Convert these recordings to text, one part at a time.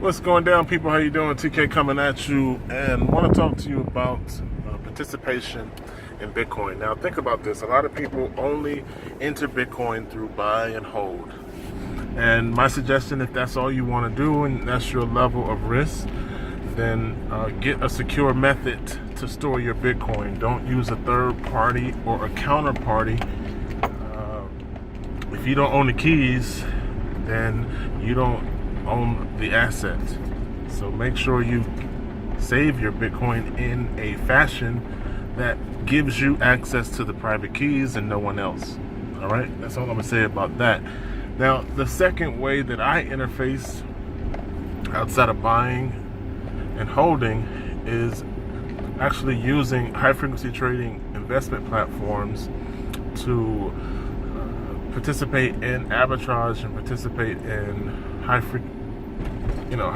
What's going down, people? How you doing? TK coming at you, and want to talk to you about participation in Bitcoin. Now, think about this. A lot of people only enter Bitcoin through buy and hold. And my suggestion, if that's all you want to do and that's your level of risk, then get a secure method to store your Bitcoin. Don't use a third party or a counterparty. If you don't own the keys, then you don't own the asset. So make sure you save your Bitcoin in a fashion that gives you access to the private keys and no one else. All right, that's all I'm gonna say about that. Now, the second way that I interface outside of buying and holding is actually using high frequency trading investment platforms to participate in arbitrage and participate in high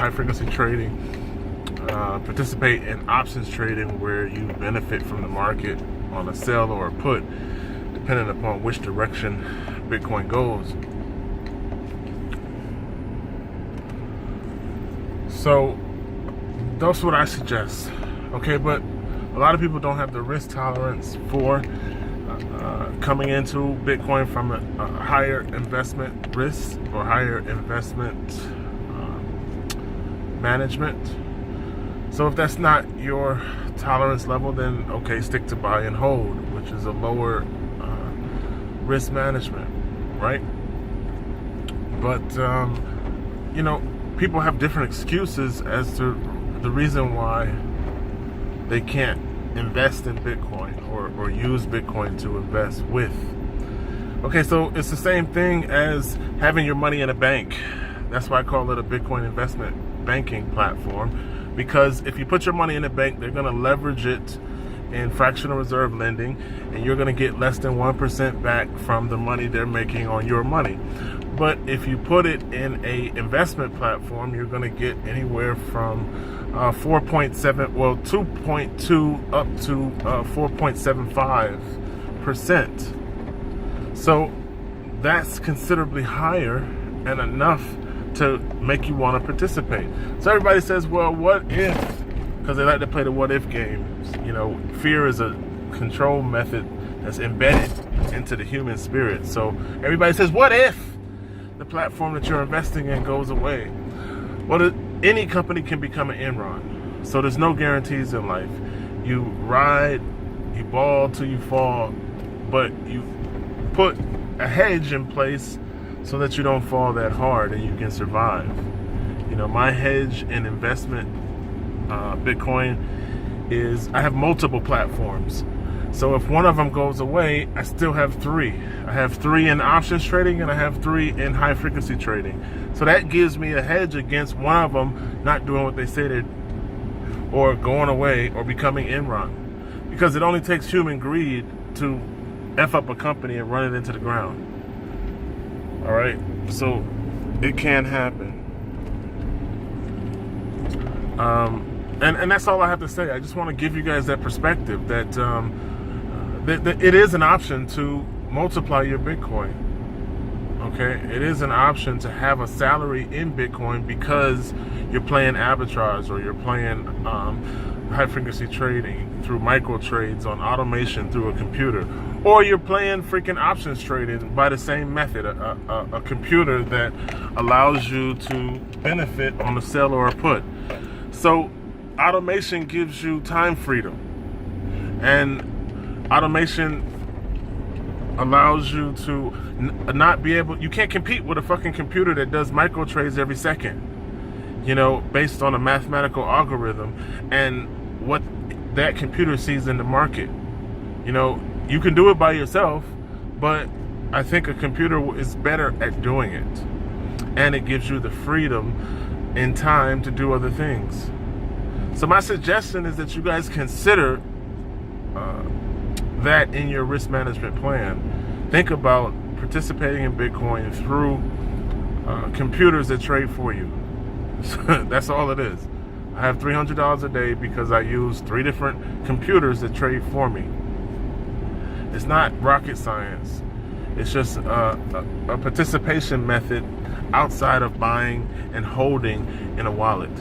frequency trading, participate in options trading where you benefit from the market on a sell or a put, depending upon which direction Bitcoin goes. So that's what I suggest. Okay, but a lot of people don't have the risk tolerance for coming into Bitcoin from a higher investment risk or higher investment management. So if that's not your tolerance level, then okay, stick to buy and hold, which is a lower risk management, right? But people have different excuses as to the reason why they can't invest in Bitcoin or use Bitcoin to invest with. Okay, so it's the same thing as having your money in a bank. That's why I call it a Bitcoin investment banking platform, because if you put your money in a bank, they're going to leverage it in fractional reserve lending, and you're going to get less than 1% back from the money they're making on your money. But if you put it in a investment platform, you're going to get anywhere from 2.2 up to 4.75%. So that's considerably higher and enough to make you want to participate. So everybody says, well, what if? Because they like to play the what if games. Fear is a control method that's embedded into the human spirit. So everybody says, what if the platform that you're investing in goes away? Well, any company can become an Enron. So there's no guarantees in life. You ride, you ball till you fall, but you put a hedge in place so that you don't fall that hard and you can survive. My hedge in investment Bitcoin is I have multiple platforms. So if one of them goes away, I still have three. I have three in options trading and I have three in high frequency trading. So that gives me a hedge against one of them not doing what they say they're, or going away or becoming Enron. Because it only takes human greed to F up a company and run it into the ground. All right, so it can happen. And that's all I have to say. I just want to give you guys that perspective that, that it is an option to multiply your Bitcoin. Okay, it is an option to have a salary in Bitcoin because you're playing arbitrage or you're playing high frequency trading through micro trades on automation through a computer, or you're playing freaking options trading by the same method, a computer that allows you to benefit on a sell or a put. So automation gives you time freedom, and automation allows you to not be able, you can't compete with a fucking computer that does micro trades every second, based on a mathematical algorithm and what that computer sees in the market. You can do it by yourself, but I think a computer is better at doing it, and it gives you the freedom in time to do other things. So my suggestion is that you guys consider that in your risk management plan. Think about participating in Bitcoin through computers that trade for you. That's all it is. I have $300 a day because I use 3 different computers that trade for me. It's not rocket science. It's just a participation method outside of buying and holding in a wallet.